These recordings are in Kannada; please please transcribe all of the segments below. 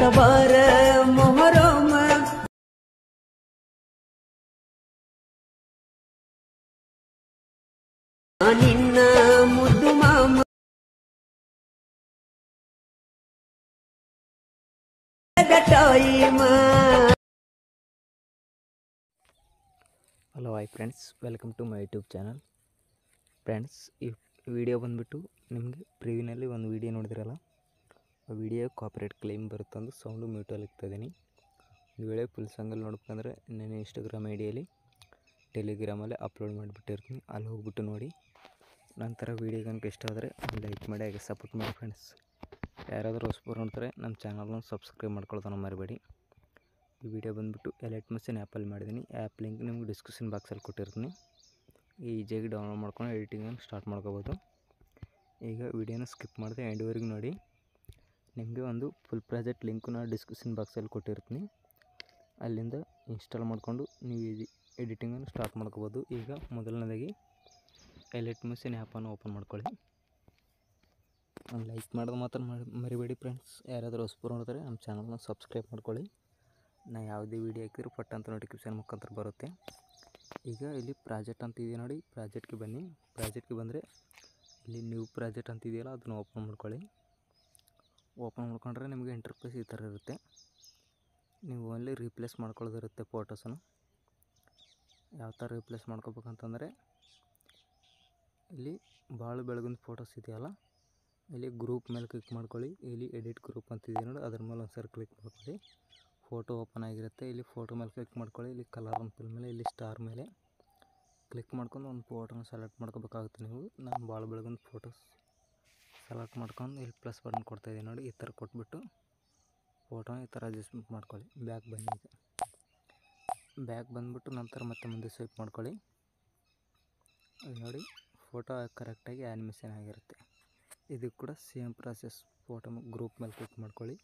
ತಬಾರ ಮೊಹರಮ ನಿನ್ನ ಮುದ್ದು ಮಾಮ hello hi friends, welcome to my YouTube channel. Friends, ಈ ವಿಡಿಯೋ ಬಂದುಬಿಟ್ಟು ನಿಮಗೆ ಪ್ರಿವ್ಯೂನಲ್ಲಿ ಒಂದು ವಿಡಿಯೋ ನೋಡಿದಿರಲ್ಲ, ಆ ವಿಡಿಯೋ ಕಾಪಿರೈಟ್ ಕ್ಲೈಮ್ ಬರುತ್ತಂದು ಸೌಂಡು ಮ್ಯೂಟಲ್ಲಿ ಇಕ್ತಾಯಿದ್ದೀನಿ. ಒಂದು ವೇಳೆ ಫುಲ್ ಸಾಂಗಲ್ಲಿ ನೋಡ್ಬೇಕಂದ್ರೆ ನಾನು ಇನ್ಸ್ಟಾಗ್ರಾಮ್ ಐಡಿಯಲ್ಲಿ ಟೆಲಿಗ್ರಾಮಲ್ಲಿ ಅಪ್ಲೋಡ್ ಮಾಡಿಬಿಟ್ಟಿರ್ತೀನಿ, ಅಲ್ಲಿ ಹೋಗ್ಬಿಟ್ಟು ನೋಡಿ. ನಂತರ ವಿಡಿಯೋ ಕనుక ಇಷ್ಟ ಆದರೆ ಲೈಕ್ ಮಾಡಿ, ಹಾಗೆ ಸಪೋರ್ಟ್ ಮಾಡಿ ಫ್ರೆಂಡ್ಸ್. ಯಾರಾದರೂ ಹೊಸಬರು ನೋಡ್ತಾರೆ ನಮ್ಮ ಚಾನಲ್ನ ಸಬ್ಸ್ಕ್ರೈಬ್ ಮಾಡ್ಕೊಳ್ಳೋದನ್ನು ಮರಿಬೇಡಿ. ಈ ವಿಡಿಯೋ ಬಂದುಬಿಟ್ಟು ಎಲೈಟ್ ಮಿಷನ್ ಆ್ಯಪಲ್ಲಿ ಮಾಡಿದ್ದೀನಿ. ಆ್ಯಪ್ ಲಿಂಕ್ ನಿಮ್ಗೆ ಡಿಸ್ಕ್ರಿಪ್ಷನ್ ಬಾಕ್ಸಲ್ಲಿ ಕೊಟ್ಟಿರ್ತೀನಿ. ಈಜಿಯಾಗಿ ಡೌನ್ಲೋಡ್ ಮಾಡ್ಕೊಂಡು ಎಡಿಟಿಂಗನ್ನು ಸ್ಟಾರ್ಟ್ ಮಾಡ್ಕೋಬೋದು. ಈಗ ವಿಡಿಯೋನ ಸ್ಕಿಪ್ ಮಾಡಿದೆ ಎಂಡ್ವರೆಗೂ ನೋಡಿ. ನಿಮಗೆ ಒಂದು ಫುಲ್ ಪ್ರಾಜೆಕ್ಟ್ ಲಿಂಕು ನಾನು ಡಿಸ್ಕ್ರಿಪ್ಷನ್ ಬಾಕ್ಸಲ್ಲಿ ಕೊಟ್ಟಿರ್ತೀನಿ, ಅಲ್ಲಿಂದ ಇನ್ಸ್ಟಾಲ್ ಮಾಡಿಕೊಂಡು ನೀವು ಎಡಿಟಿಂಗನ್ನು ಸ್ಟಾರ್ಟ್ ಮಾಡ್ಕೋಬೋದು. ಈಗ ಮೊದಲನೇದಾಗಿ ಎಲೈಟ್ ಮಿಷನ್ ಆ್ಯಪನ್ನು ಓಪನ್ ಮಾಡ್ಕೊಳ್ಳಿ. ಲೈಕ್ ಮಾಡೋದು ಮಾತ್ರ ಮರಿಬೇಡಿ ಫ್ರೆಂಡ್ಸ್. ಯಾರಾದರೂ ಹೊಸಬರು ನೋಡಿದ್ರೆ ನಮ್ಮ ಚಾನಲ್ನ ಸಬ್ಸ್ಕ್ರೈಬ್ ಮಾಡ್ಕೊಳ್ಳಿ. ನಾನು ಯಾವುದೇ ವೀಡಿಯೋ ಹಾಕಿದ್ರು ಪಟ್ ಅಂತ ನೋಟಿಫಿಕೇಷನ್ ಮುಖಾಂತರ ಬರುತ್ತೆ. ಈಗ ಇಲ್ಲಿ ಪ್ರಾಜೆಕ್ಟ್ ಅಂತ ಇದೆ ನೋಡಿ, ಪ್ರಾಜೆಕ್ಟ್ಗೆ ಬನ್ನಿ. ಪ್ರಾಜೆಕ್ಟ್ಗೆ ಬಂದರೆ ಇಲ್ಲಿ ನ್ಯೂ ಪ್ರಾಜೆಕ್ಟ್ ಅಂತ ಇದೆಯಲ್ಲ, ಅದನ್ನು ಓಪನ್ ಮಾಡ್ಕೊಳ್ಳಿ. ಓಪನ್ ಮಾಡ್ಕೊಂಡ್ರೆ ನಿಮಗೆ ಇಂಟರ್ಫೇಸ್ ಈ ಥರ ಇರುತ್ತೆ. ನೀವು ಓನ್ಲಿ ರೀಪ್ಲೇಸ್ ಮಾಡ್ಕೊಳ್ಳೋದಿರುತ್ತೆ ಫೋಟೋಸನ್ನು. ಯಾವ ಥರ ರೀಪ್ಲೇಸ್ ಮಾಡ್ಕೋಬೇಕಂತಂದರೆ, ಇಲ್ಲಿ ಭಾಳ ಬೆಳಗಿನ ಫೋಟೋಸ್ ಇದೆಯಲ್ಲ, ಇಲ್ಲಿ ಗ್ರೂಪ್ ಮೇಲೆ ಕ್ಲಿಕ್ ಮಾಡ್ಕೊಳ್ಳಿ. ಇಲ್ಲಿ ಎಡಿಟ್ ಗ್ರೂಪ್ ಅಂತಿದೆ ನೋಡಿ, ಅದ್ರ ಮೇಲೆ ಒಂದು ಸರಿ ಕ್ಲಿಕ್ ಮಾಡ್ಕೊಳ್ಳಿ. ಫೋಟೋ ಓಪನ್ ಆಗಿರುತ್ತೆ. ಇಲ್ಲಿ ಫೋಟೋ ಮೇಲೆ ಕ್ಲಿಕ್ ಮಾಡ್ಕೊಳ್ಳಿ. ಇಲ್ಲಿ ಕಲರ್ ಅಂತ ಮೇಲೆ ಇಲ್ಲಿ ಸ್ಟಾರ್ ಮೇಲೆ ಕ್ಲಿಕ್ ಮಾಡ್ಕೊಂಡು ಒಂದು ಫೋಟೋನ ಸೆಲೆಕ್ಟ್ ಮಾಡ್ಕೋಬೇಕಾಗುತ್ತೆ ನೀವು. ನಾನು ಭಾಳ ಬೆಳಗಿನ ಫೋಟೋಸ್ ಸೆಲೆಕ್ಟ್ ಮಾಡ್ಕೊಂಡು ಇಲ್ಲಿ ಪ್ಲಸ್ ಬಟನ್ ಕೊಡ್ತಾಯಿದ್ದೀನಿ ನೋಡಿ. ಈ ಥರ ಕೊಟ್ಬಿಟ್ಟು ಫೋಟೋನ ಈ ಥರ ಅಡ್ಜಸ್ಟ್ಮೆಂಟ್ ಮಾಡ್ಕೊಳ್ಳಿ. ಬ್ಯಾಕ್ ಬನ್ನಿ. ಈಗ ಬ್ಯಾಕ್ ಬಂದುಬಿಟ್ಟು ನಂತರ ಮತ್ತೆ ಮುಂದೆ ಸ್ವೈಪ್ ಮಾಡ್ಕೊಳ್ಳಿ. ಅದು ನೋಡಿ, ಫೋಟೋ ಕರೆಕ್ಟಾಗಿ ಆ್ಯನಿಮೇಷನ್ ಆಗಿರುತ್ತೆ. ಇದು ಕೂಡ ಸೇಮ್ ಪ್ರಾಸೆಸ್. ಫೋಟೋ ಗ್ರೂಪ್ ಮೇಲೆ ಕ್ಲಿಕ್ ಮಾಡ್ಕೊಳ್ಳಿ.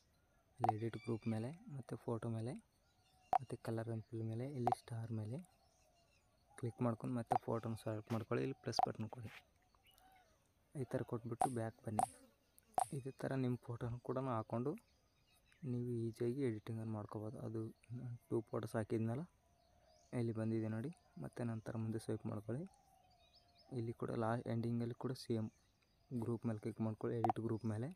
ಇಲ್ಲಿ ಎಡಿಟ್ ಗ್ರೂಪ್ ಮೇಲೆ, ಮತ್ತು ಫೋಟೋ ಮೇಲೆ, ಮತ್ತು ಕಲರ್ ಆ್ಯಂಡ್ ಫಿಲ್ ಮೇಲೆ, ಇಲ್ಲಿ ಸ್ಟಾರ್ ಮೇಲೆ ಕ್ಲಿಕ್ ಮಾಡ್ಕೊಂಡು ಮತ್ತೆ ಫೋಟೋನ ಸೆಲೆಕ್ಟ್ ಮಾಡ್ಕೊಳ್ಳಿ. ಇಲ್ಲಿ ಪ್ಲಸ್ ಬಟನ್ ಕೊಡಿ. ಈ ಥರ ಕೊಟ್ಬಿಟ್ಟು ಬ್ಯಾಕ್ ಬನ್ನಿ. ಇದೇ ಥರ ನಿಮ್ಮ ಫೋಟೋನ ಕೂಡ ಹಾಕ್ಕೊಂಡು ನೀವು ಈಸಿಯಾಗಿ ಎಡಿಟಿಂಗನ್ನು ಮಾಡ್ಕೋಬೋದು. ಅದು 2 ಫೋಟೋಸ್ ಹಾಕಿದ್ನಲ್ಲ, ಇಲ್ಲಿ ಬಂದಿದೆ ನೋಡಿ. ಮತ್ತು ನಂತರ ಮುಂದೆ ಸ್ವೈಪ್ ಮಾಡ್ಕೊಳ್ಳಿ. ಇಲ್ಲಿ ಕೂಡ ಎಂಡಿಂಗಲ್ಲಿ ಕೂಡ ಸೇಮ್ ಗ್ರೂಪ್ ಮೇಲೆ ಕ್ಲಿಕ್ ಮಾಡ್ಕೊಳ್ಳಿ. ಎಡಿಟ್ ಗ್ರೂಪ್ ಮೇಲೆ,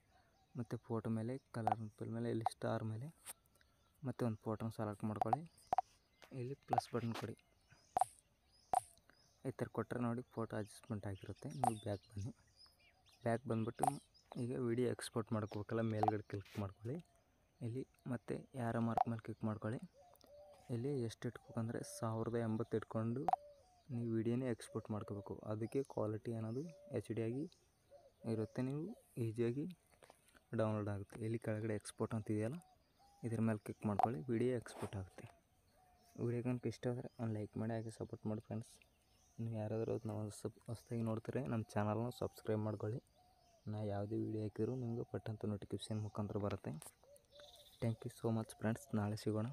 ಮತ್ತು ಫೋಟೋ ಮೇಲೆ, ಕಲರ್ ಫಿಲ್ ಮೇಲೆ, ಇಲ್ಲಿ ಸ್ಟಾರ್ ಮೇಲೆ, ಮತ್ತು ಒಂದು ಫೋಟೋನ ಸೆಲೆಕ್ಟ್ ಮಾಡ್ಕೊಳ್ಳಿ. ಇಲ್ಲಿ ಪ್ಲಸ್ ಬಟನ್ ಕೊಡಿ. ಈ ಥರ ಕೊಟ್ಟರೆ ನೋಡಿ ಫೋಟೋ ಅಡ್ಜಸ್ಟ್ಮೆಂಟ್ ಆಗಿರುತ್ತೆ. ನೀವು ಬ್ಯಾಕ್ ಬನ್ನಿ. ಬ್ಯಾಕ್ ಬಂದುಬಿಟ್ಟು ಈಗ ವಿಡಿಯೋ ಎಕ್ಸ್ಪೋರ್ಟ್ ಮಾಡ್ಕೋಬೇಕಲ್ಲ, ಮೇಲ್ಗಡೆ ಕ್ಲಿಕ್ ಮಾಡ್ಕೊಳ್ಳಿ. ಇಲ್ಲಿ ಮತ್ತು ಯಾರ ಮಾರ್ಕ್ ಮೇಲೆ ಕ್ಲಿಕ್ ಮಾಡ್ಕೊಳ್ಳಿ. ಇಲ್ಲಿ ಎಷ್ಟು ಇಟ್ಬೇಕಂದ್ರೆ 1080 ಇಟ್ಕೊಂಡು ನೀವು ವಿಡಿಯೋನೇ ಎಕ್ಸ್ಪೋರ್ಟ್ ಮಾಡ್ಕೋಬೇಕು. ಅದಕ್ಕೆ ಕ್ವಾಲಿಟಿ ಅನ್ನೋದು HD ಆಗಿ ಇರುತ್ತೆ. ನೀವು ಈಸಿಯಾಗಿ ಡೌನ್ಲೋಡ್ ಆಗುತ್ತೆ. ಇಲ್ಲಿ ಕೆಳಗಡೆ ಎಕ್ಸ್ಪೋರ್ಟ್ ಅಂತ ಇದೆಯಲ್ಲ, ಇದ್ರ ಮೇಲೆ ಕ್ಲಿಕ್ ಮಾಡ್ಕೊಳ್ಳಿ. ವಿಡಿಯೋ ಎಕ್ಸ್ಪೋರ್ಟ್ ಆಗುತ್ತೆ. ವಿಡಿಯೋ ಕనుక ಇಷ್ಟ ಆದರೆ ಒಂದು ಲೈಕ್ ಮಾಡಿ, ಹಾಗೆ ಸಪೋರ್ಟ್ ಮಾಡಿ ಫ್ರೆಂಡ್ಸ್. ನೀವು ಯಾರಾದರೂ ನಾವು ಹೊಸದಾಗಿ ನೋಡ್ತಾರೆ ನಮ್ಮ ಚಾನಲ್ನ ಸಬ್ಸ್ಕ್ರೈಬ್ ಮಾಡ್ಕೊಳ್ಳಿ. ನಾನು ಯಾವುದೇ ವೀಡಿಯೋ ಹಾಕಿದ್ರು ನಿಮಗೆ ಪಟ್ಟಂತ ನೋಟಿಫಿಕೇಷನ್ ಮುಖಾಂತರ ಬರುತ್ತೆ. Thank you so much friends. ನಾಳೆ ಸಿಗೋಣ.